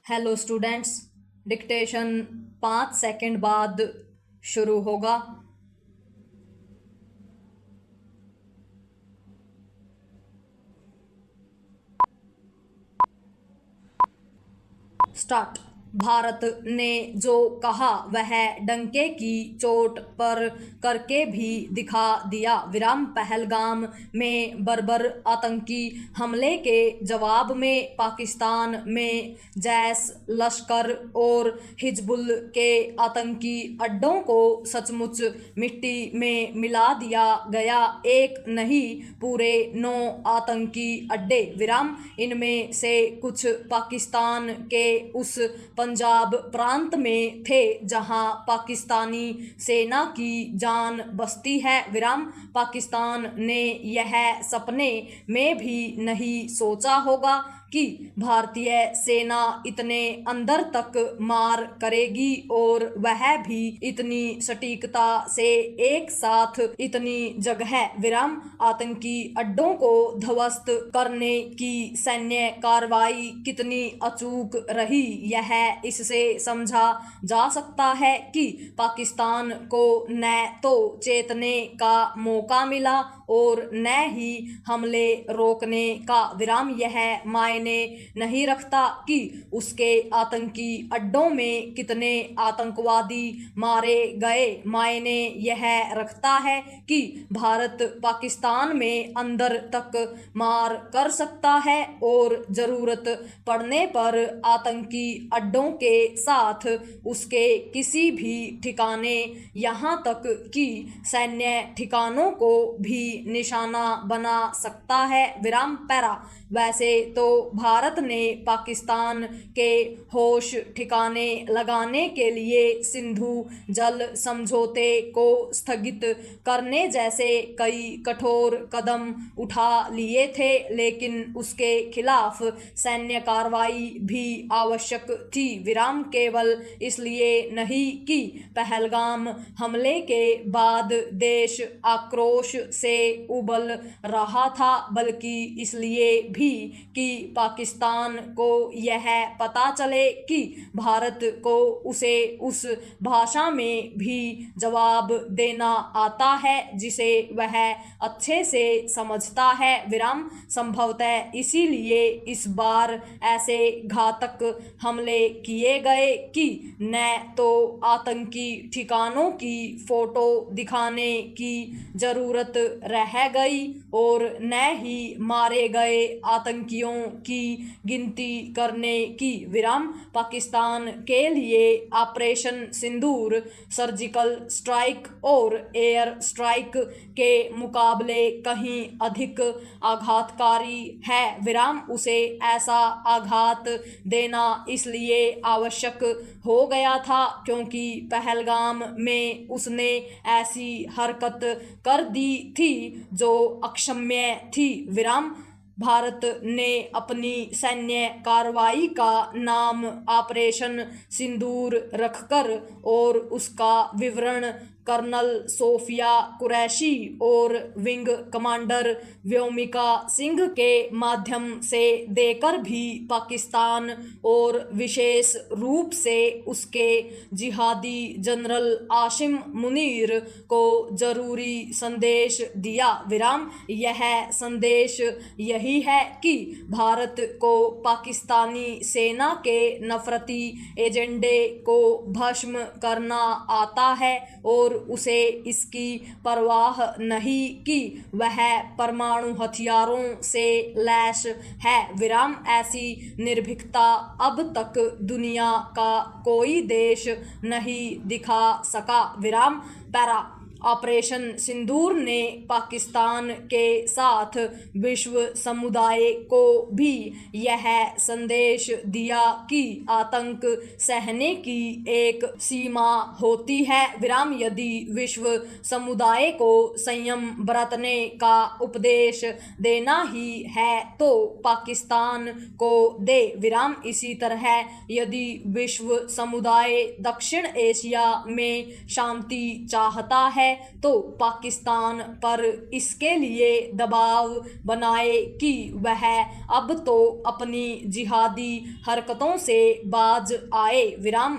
Hello students, dictation 5 second बाद शुरू होगा। स्टार्ट। भारत ने जो कहा वह डंके की चोट पर करके भी दिखा दिया। विराम। पहलगाम में बर्बर आतंकी हमले के जवाब में पाकिस्तान में जैश, लश्कर और हिजबुल के आतंकी अड्डों को सचमुच मिट्टी में मिला दिया गया। एक नहीं, पूरे 9 आतंकी अड्डे। विराम। इनमें से कुछ पाकिस्तान के उस पंजाब प्रांत में थे जहां पाकिस्तानी सेना की जान बसती है। विराम। पाकिस्तान ने यह सपने में भी नहीं सोचा होगा कि भारतीय सेना इतने अंदर तक मार करेगी और वह भी इतनी सटीकता से एक साथ इतनी जगह। विराम। आतंकी अड्डों को ध्वस्त करने की सैन्य कार्रवाई कितनी अचूक रही, यह इससे समझा जा सकता है कि पाकिस्तान को न तो चेतने का मौका मिला और न ही हमले रोकने का। विराम। यह मायने नहीं रखता कि उसके आतंकी अड्डों में कितने आतंकवादी मारे गए, मायने यह रखता है कि भारत पाकिस्तान में अंदर तक मार कर सकता है और जरूरत पड़ने पर आतंकी अड्डों के साथ उसके किसी भी ठिकाने, यहाँ तक कि सैन्य ठिकानों को भी निशाना बना सकता है। विराम। पैरा। वैसे तो भारत ने पाकिस्तान के होश ठिकाने लगाने के लिए सिंधु जल समझौते को स्थगित करने जैसे कई कठोर कदम उठा लिए थे, लेकिन उसके खिलाफ सैन्य कार्रवाई भी आवश्यक थी। विराम। केवल इसलिए नहीं कि पहलगाम हमले के बाद देश आक्रोश से उबल रहा था, बल्कि इसलिए भी कि पाकिस्तान को यह पता चले कि भारत को उसे उस भाषा में भी जवाब देना आता है जिसे वह अच्छे से समझता है। विराम। संभवतः इसीलिए इस बार ऐसे घातक हमले किए गए कि न तो आतंकी ठिकानों की फोटो दिखाने की जरूरत रह गई और न ही मारे गए आतंकियों की गिनती करने की। विराम। पाकिस्तान के लिए ऑपरेशन सिंदूर सर्जिकल स्ट्राइक और एयर स्ट्राइक के मुकाबले कहीं अधिक आघातकारी है। विराम। उसे ऐसा आघात देना इसलिए आवश्यक हो गया था क्योंकि पहलगाम में उसने ऐसी हरकत कर दी थी जो अक्षम्य थी। विराम। भारत ने अपनी सैन्य कार्रवाई का नाम ऑपरेशन सिंदूर रखकर और उसका विवरण कर्नल सोफिया कुरैशी और विंग कमांडर व्योमिका सिंह के माध्यम से देकर भी पाकिस्तान और विशेष रूप से उसके जिहादी जनरल आसिम मुनीर को जरूरी संदेश दिया। विराम। यह संदेश यही है कि भारत को पाकिस्तानी सेना के नफरती एजेंडे को भस्म करना आता है और उसे इसकी परवाह नहीं कि वह परमाणु हथियारों से लैस है। विराम। ऐसी निर्भीकता अब तक दुनिया का कोई देश नहीं दिखा सका। विराम। पैरा। ऑपरेशन सिंदूर ने पाकिस्तान के साथ विश्व समुदाय को भी यह संदेश दिया कि आतंक सहने की एक सीमा होती है। विराम। यदि विश्व समुदाय को संयम बरतने का उपदेश देना ही है तो पाकिस्तान को दे। विराम। इसी तरह यदि विश्व समुदाय दक्षिण एशिया में शांति चाहता है है तो पाकिस्तान पर इसके लिए दबाव बनाए कि वह अब तो अपनी जिहादी हरकतों से बाज आए।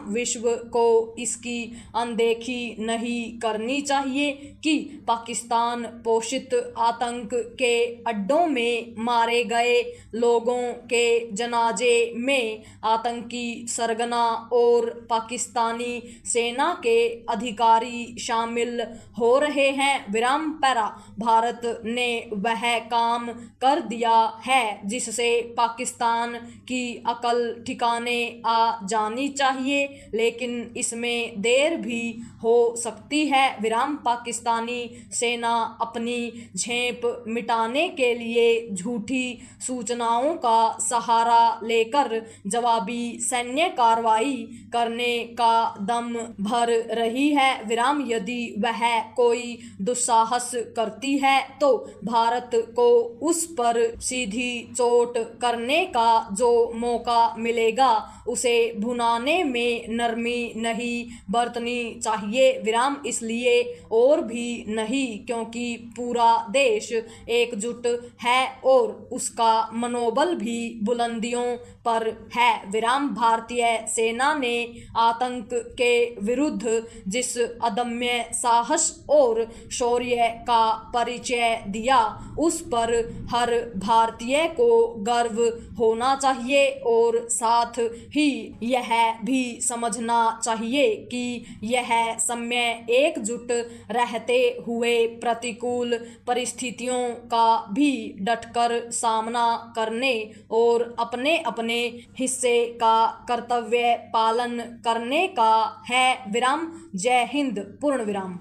विश्व को इसकी अनदेखी नहीं करनी चाहिए कि पाकिस्तान पोषित आतंक के अड्डों में मारे गए लोगों के जनाजे में आतंकी सरगना और पाकिस्तानी सेना के अधिकारी शामिल हो रहे हैं। भारत ने वह काम कर दिया है जिससे पाकिस्तान की अकल ठिकाने आ जानी चाहिए, लेकिन इसमें देर भी हो सकती है। पाकिस्तानी सेना अपनी झेप मिटाने के लिए झूठी सूचनाओं का सहारा लेकर जवाबी सैन्य कार्रवाई करने का दम भर रही है। यदि वह कोई दुस्साहस करती है तो भारत को उस पर सीधी चोट करने का जो मौका मिलेगा उसे भुनाने में नरमी नहीं बरतनी चाहिए। इसलिए और भी नहीं क्योंकि पूरा देश एकजुट है और उसका मनोबल भी बुलंदियों पर है। भारतीय सेना ने आतंक के विरुद्ध जिस अदम्य साहस और शौर्य का परिचय दिया उस पर हर भारतीय को गर्व होना चाहिए और साथ ही यह भी समझना चाहिए कि यह समय एकजुट रहते हुए प्रतिकूल परिस्थितियों का भी डटकर सामना करने और अपने अपने हिस्से का कर्तव्य पालन करने का है। जय हिंद। पूर्ण विराम।